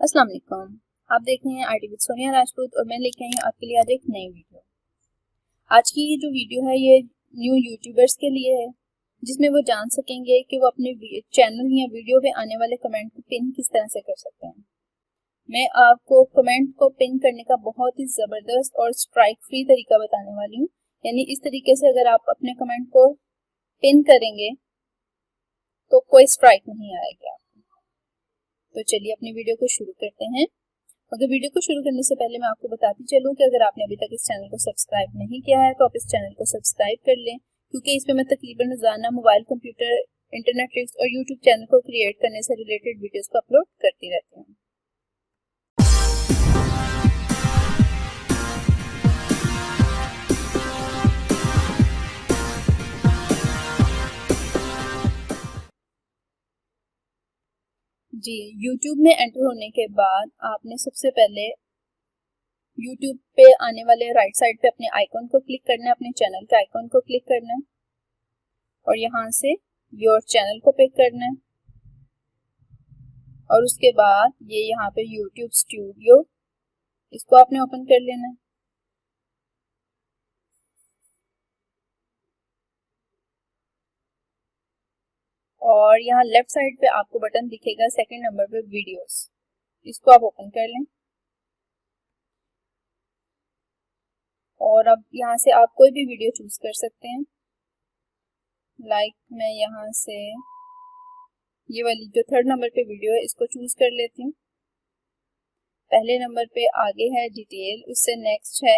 अस्सलाम वालेकुम। आप देख रहे हैं आईटी विद सोनिया राजपूत और मैं लेके आई हूँ आपके लिए आज एक नई वीडियो। आज की ये जो वीडियो है ये न्यू यूट्यूबर्स के लिए है, जिसमें वो जान सकेंगे कि वो अपने चैनल या वीडियो पे आने वाले कमेंट को पिन किस तरह से कर सकते हैं। मैं आपको कमेंट को पिन करने का बहुत ही ज़बरदस्त और स्ट्राइक फ्री तरीका बताने वाली हूँ। यानी इस तरीके से अगर आप अपने कमेंट को पिन करेंगे तो कोई स्ट्राइक नहीं आएगी आपको। तो चलिए अपनी वीडियो को शुरू करते हैं। अगर वीडियो को शुरू करने से पहले मैं आपको बताती चलूं कि अगर आपने अभी तक इस चैनल को सब्सक्राइब नहीं किया है तो आप इस चैनल को सब्सक्राइब कर लें, क्योंकि इसमें मैं तकरीबन रोजाना मोबाइल, कंप्यूटर, इंटरनेट ट्रिक्स और यूट्यूब चैनल को क्रिएट करने से रिलेटेड वीडियोस को अपलोड करती रहती हूँ। जी, यूट्यूब में एंटर होने के बाद आपने सबसे पहले यूट्यूब पे आने वाले राइट साइड पे अपने आइकॉन को क्लिक करना है, अपने चैनल के आइकॉन को क्लिक करना है और यहाँ से योर चैनल को पिक करना है और उसके बाद ये यहाँ पे यूट्यूब स्टूडियो, इसको आपने ओपन कर लेना है। और यहाँ लेफ्ट साइड पे आपको बटन दिखेगा सेकंड नंबर पे वीडियोस, इसको आप ओपन कर लें और अब यहाँ से आप कोई भी वीडियो चूज कर सकते हैं। लाइक मैं यहाँ से ये वाली जो थर्ड नंबर पे वीडियो है इसको चूज कर लेती हूँ। पहले नंबर पे आगे है डिटेल, उससे नेक्स्ट है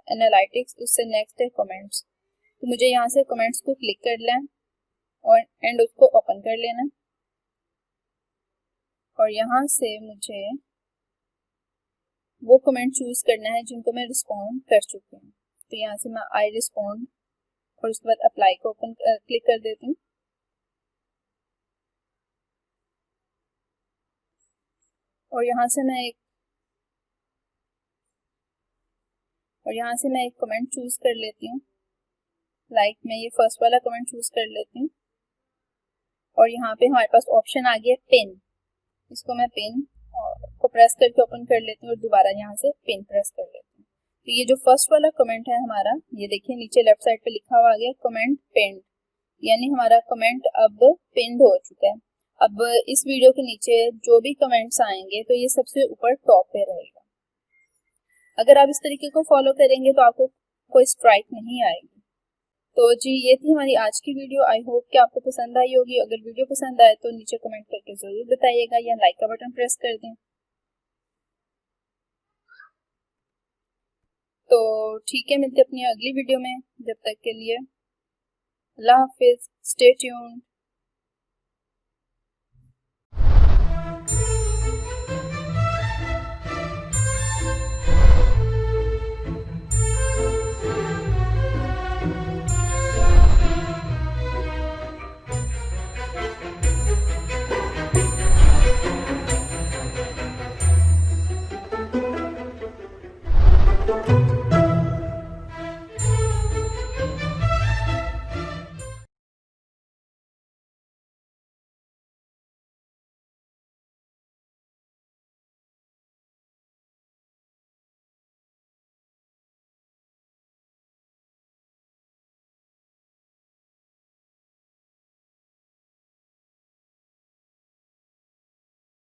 एनालिटिक्स, उससे नेक्स्ट है कमेंट्स। तो मुझे यहाँ से कमेंट्स को क्लिक कर लेना और एंड उसको ओपन कर लेना और यहाँ से मुझे वो कमेंट चूज करना है जिनको मैं रिस्पॉन्ड कर चुकी हूँ। तो यहाँ से मैं आई रिस्पॉन्ड और उसके बाद अप्लाई को ओपन क्लिक कर देती हूँ और यहाँ से मैं एक कमेंट चूज कर लेती हूँ। लाइक मैं ये फर्स्ट वाला कमेंट चूज कर लेती हूँ और यहाँ पे हमारे पास ऑप्शन आ गया पिन, इसको मैं पिन को प्रेस करके ओपन कर लेती हूँ और दोबारा यहाँ से पिन प्रेस कर लेती हूँ। तो ये जो फर्स्ट वाला कमेंट है हमारा, ये देखिए नीचे लेफ्ट साइड पे लिखा हुआ आ गया कमेंट पिन्ड, यानी हमारा कमेंट अब पिन्ड हो चुका है। अब इस वीडियो के नीचे जो भी कमेंट्स आएंगे तो ये सबसे ऊपर टॉप पे रहेगा। अगर आप इस तरीके को फॉलो करेंगे तो आपको कोई स्ट्राइक नहीं आएगी। तो जी ये थी हमारी आज की वीडियो। आई होप कि आपको पसंद आई होगी। अगर वीडियो पसंद आए तो नीचे कमेंट करके जरूर बताइएगा या लाइक का बटन प्रेस कर दें। तो ठीक है, मिलते अपनी अगली वीडियो में। जब तक के लिए अल्लाह हाफिज, स्टे ट्यून्ड।